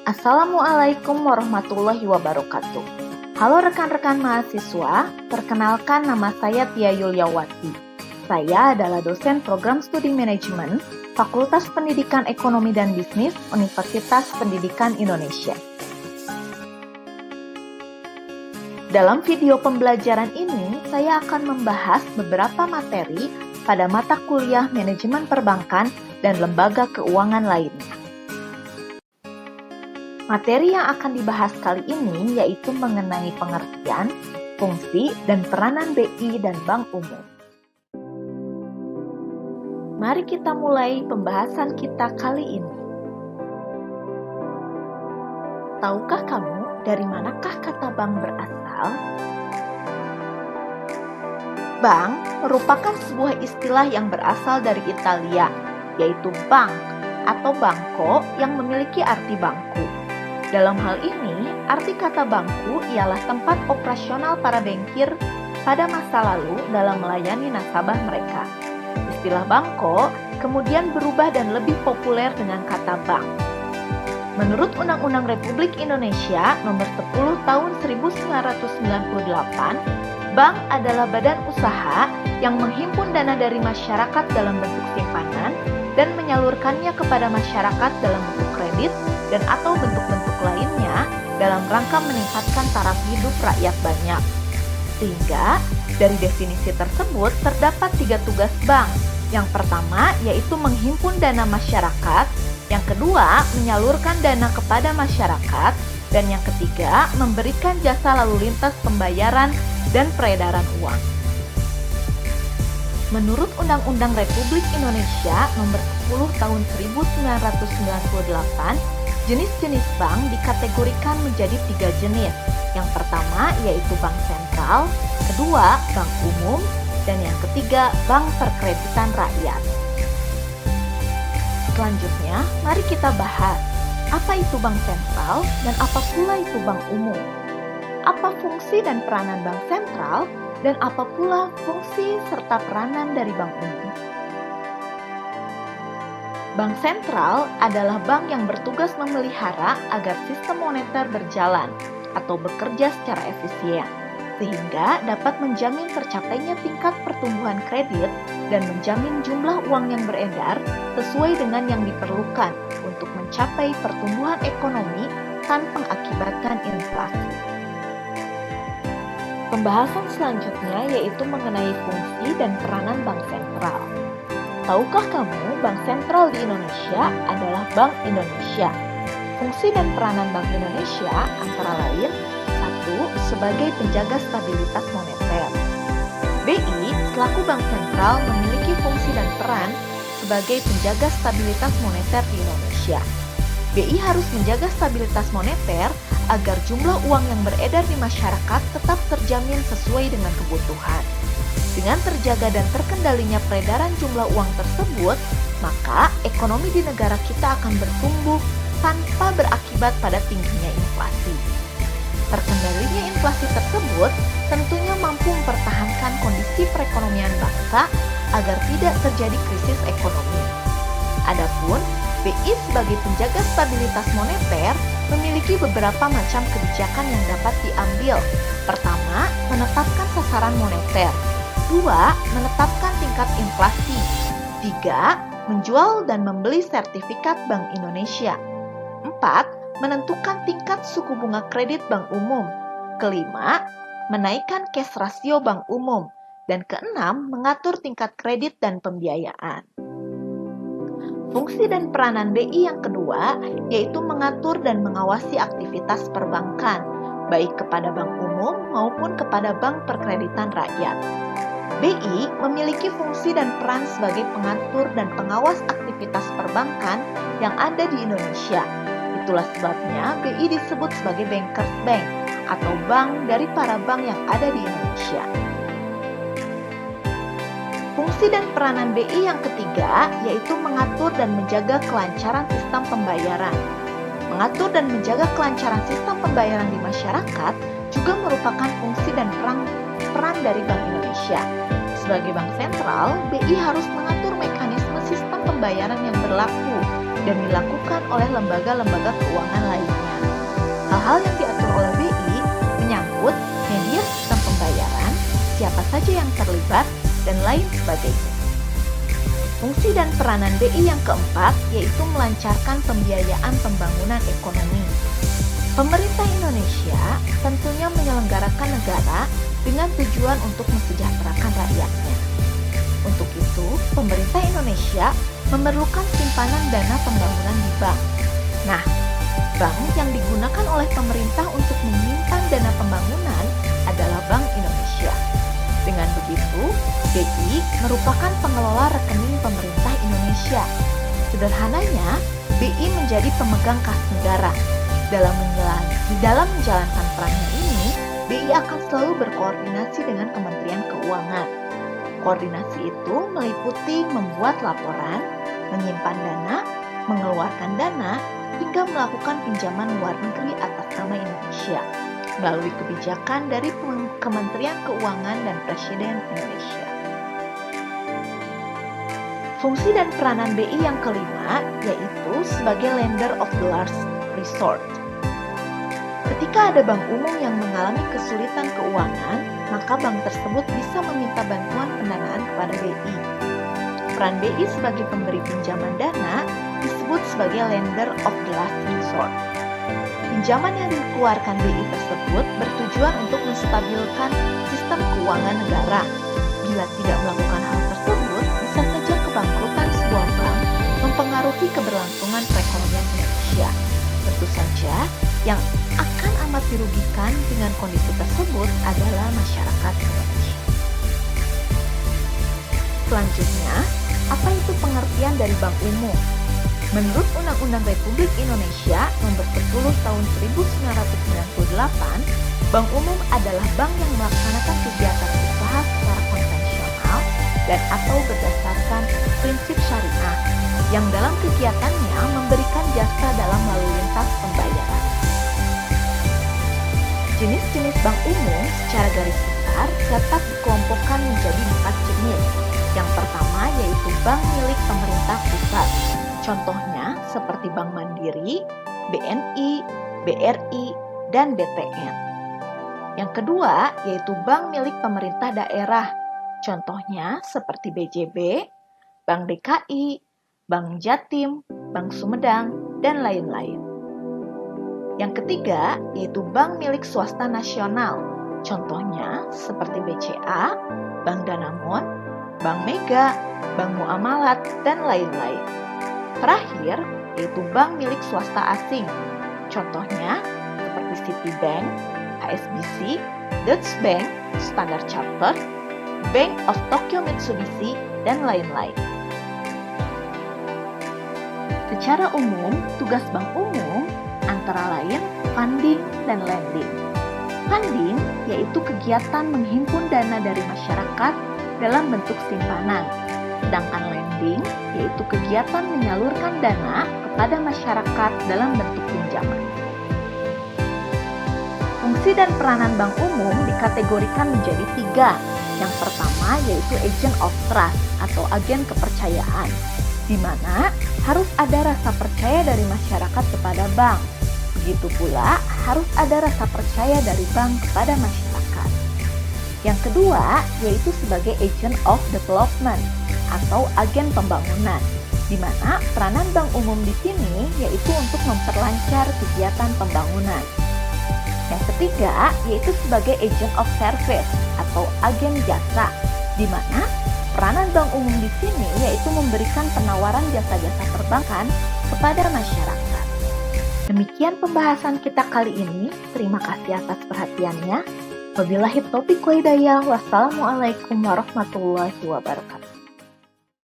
Assalamualaikum warahmatullahi wabarakatuh. Halo rekan-rekan mahasiswa, perkenalkan nama saya Tia Yuliawati. Saya adalah dosen program studi manajemen Fakultas Pendidikan Ekonomi dan Bisnis Universitas Pendidikan Indonesia. Dalam video pembelajaran ini, saya akan membahas beberapa materi pada mata kuliah manajemen perbankan dan lembaga keuangan lainnya. Materi yang akan dibahas kali ini yaitu mengenai pengertian, fungsi, dan peranan BI dan Bank Umum. Mari kita mulai pembahasan kita kali ini. Tahukah kamu dari manakah kata bank berasal? Bank merupakan sebuah istilah yang berasal dari Italia, yaitu bank atau banco yang memiliki arti bangku. Dalam hal ini, arti kata bangku ialah tempat operasional para bankir pada masa lalu dalam melayani nasabah mereka. Istilah bangko kemudian berubah dan lebih populer dengan kata bank. Menurut Undang-Undang Republik Indonesia Nomor 10 Tahun 1998, bank adalah badan usaha yang menghimpun dana dari masyarakat dalam bentuk simpanan dan menyalurkannya kepada masyarakat dalam bentuk kredit dan atau bentuk-bentuk lainnya dalam rangka meningkatkan taraf hidup rakyat banyak. Sehingga, dari definisi tersebut terdapat 3 tugas bank. Yang pertama yaitu menghimpun dana masyarakat, yang kedua menyalurkan dana kepada masyarakat, dan yang ketiga memberikan jasa lalu lintas pembayaran dan peredaran uang. Menurut Undang-Undang Republik Indonesia Nomor 10 Tahun 1998, jenis-jenis bank dikategorikan menjadi 3 jenis. Yang pertama yaitu bank sentral, kedua bank umum, dan yang ketiga bank perkreditan rakyat. Selanjutnya, mari kita bahas apa itu bank sentral dan apa pula itu bank umum. Apa fungsi dan peranan bank sentral dan apa pula fungsi serta peranan dari bank umum. Bank sentral adalah bank yang bertugas memelihara agar sistem moneter berjalan atau bekerja secara efisien, sehingga dapat menjamin tercapainya tingkat pertumbuhan kredit dan menjamin jumlah uang yang beredar sesuai dengan yang diperlukan untuk mencapai pertumbuhan ekonomi tanpa mengakibatkan inflasi. Pembahasan selanjutnya yaitu mengenai fungsi dan peranan bank sentral. Tahukah kamu Bank Sentral di Indonesia adalah Bank Indonesia? Fungsi dan peranan Bank Indonesia antara lain: 1. Sebagai penjaga stabilitas moneter. BI selaku Bank Sentral memiliki fungsi dan peran sebagai penjaga stabilitas moneter di Indonesia. BI harus menjaga stabilitas moneter agar jumlah uang yang beredar di masyarakat tetap terjamin sesuai dengan kebutuhan. Dengan terjaga dan terkendalinya peredaran jumlah uang tersebut, maka ekonomi di negara kita akan bertumbuh tanpa berakibat pada tingginya inflasi. Terkendalinya inflasi tersebut tentunya mampu mempertahankan kondisi perekonomian bangsa agar tidak terjadi krisis ekonomi. Adapun BI sebagai penjaga stabilitas moneter memiliki beberapa macam kebijakan yang dapat diambil. Pertama, menetapkan sasaran moneter. 2. Menetapkan tingkat inflasi. 3. Menjual dan membeli sertifikat Bank Indonesia. 4. Menentukan tingkat suku bunga kredit Bank Umum. Kelima, menaikkan cash rasio Bank Umum. Dan keenam, mengatur tingkat kredit dan pembiayaan. Fungsi dan peranan BI yang kedua yaitu mengatur dan mengawasi aktivitas perbankan, baik kepada bank umum maupun kepada bank perkreditan rakyat. BI memiliki fungsi dan peran sebagai pengatur dan pengawas aktivitas perbankan yang ada di Indonesia. Itulah sebabnya BI disebut sebagai Bankers Bank atau bank dari para bank yang ada di Indonesia. Fungsi dan peranan BI yang ketiga yaitu mengatur dan menjaga kelancaran sistem pembayaran. Mengatur dan menjaga kelancaran sistem pembayaran di masyarakat juga merupakan fungsi dan peran dari Bank Indonesia. Sebagai bank sentral, BI harus mengatur mekanisme sistem pembayaran yang berlaku dan dilakukan oleh lembaga-lembaga keuangan lainnya. hal yang diatur oleh BI menyangkut media sistem pembayaran, siapa saja yang terlibat, dan lain sebagainya. Fungsi dan peranan BI yang keempat yaitu melancarkan pembiayaan pembangunan ekonomi. Pemerintah Indonesia tentunya menyelenggarakan negara dengan tujuan untuk mensejahterakan rakyatnya. Untuk itu, pemerintah Indonesia memerlukan simpanan dana pembangunan di bank. Nah, bank yang digunakan oleh pemerintah untuk menyimpan dana pembangunan adalah Bank Indonesia. Dengan begitu, BI merupakan pengelola rekening pemerintah Indonesia. Sederhananya, BI menjadi pemegang kas negara. Dalam menjalankan perannya ini, BI akan selalu berkoordinasi dengan Kementerian Keuangan. Koordinasi itu meliputi membuat laporan, menyimpan dana, mengeluarkan dana, hingga melakukan pinjaman luar negeri atas nama Indonesia melalui kebijakan dari Kementerian Keuangan dan Presiden Indonesia. Fungsi dan peranan BI yang kelima yaitu sebagai lender of the last resort. Ketika ada bank umum yang mengalami kesulitan keuangan, maka bank tersebut bisa meminta bantuan pendanaan kepada BI. Peran BI sebagai pemberi pinjaman dana disebut sebagai lender of the last resort. Pinjaman yang dikeluarkan BI tersebut bertujuan untuk menstabilkan sistem keuangan negara. Bila tidak melakukan hal tersebut, bisa saja kebangkrutan sebuah bank mempengaruhi keberlangsungan perekonomian Indonesia. Tentu saja, yang akan amat dirugikan dengan kondisi tersebut adalah masyarakat Indonesia. Selanjutnya, apa itu pengertian dari bank umum? Menurut Undang-Undang Republik Indonesia Nomor 10 Tahun 1998, bank umum adalah bank yang melaksanakan kegiatan usaha secara konvensional dan atau berdasarkan prinsip syariah, yang dalam kegiatannya memberikan jasa dalam lalu lintas pembayaran. Jenis-jenis bank umum secara garis besar dapat dikelompokkan menjadi 4 jenis. Yang pertama yaitu bank milik pemerintah pusat. Contohnya seperti Bank Mandiri, BNI, BRI, dan BTN. Yang kedua yaitu bank milik pemerintah daerah. Contohnya seperti BJB, Bank DKI, Bank Jatim, Bank Sumedang, dan lain-lain. Yang ketiga yaitu bank milik swasta nasional. Contohnya seperti BCA, Bank Danamon, Bank Mega, Bank Muamalat, dan lain-lain. Terakhir yaitu bank milik swasta asing. Contohnya seperti Citibank, HSBC, Deutsche Bank, Standard Chartered, Bank of Tokyo Mitsubishi, dan lain-lain. Secara umum, tugas bank umum antara lain funding dan lending. Funding yaitu kegiatan menghimpun dana dari masyarakat dalam bentuk simpanan. Sedangkan lending yaitu kegiatan menyalurkan dana kepada masyarakat dalam bentuk pinjaman. Fungsi dan peranan bank umum dikategorikan menjadi 3. Yang pertama yaitu agent of trust atau agen kepercayaan, di mana harus ada rasa percaya dari masyarakat kepada bank. Begitu pula harus ada rasa percaya dari bank kepada masyarakat. Yang kedua yaitu sebagai agent of development atau agen pembangunan, di mana peranan bank umum di sini yaitu untuk memperlancar kegiatan pembangunan. Yang ketiga yaitu sebagai agent of service atau agen jasa, di mana peranan bank umum di sini yaitu memberikan penawaran jasa-jasa perbankan kepada masyarakat. Demikian pembahasan kita kali ini. Terima kasih atas perhatiannya. Wabillahi taufiq wa hidayah. Wassalamualaikum warahmatullahi wabarakatuh.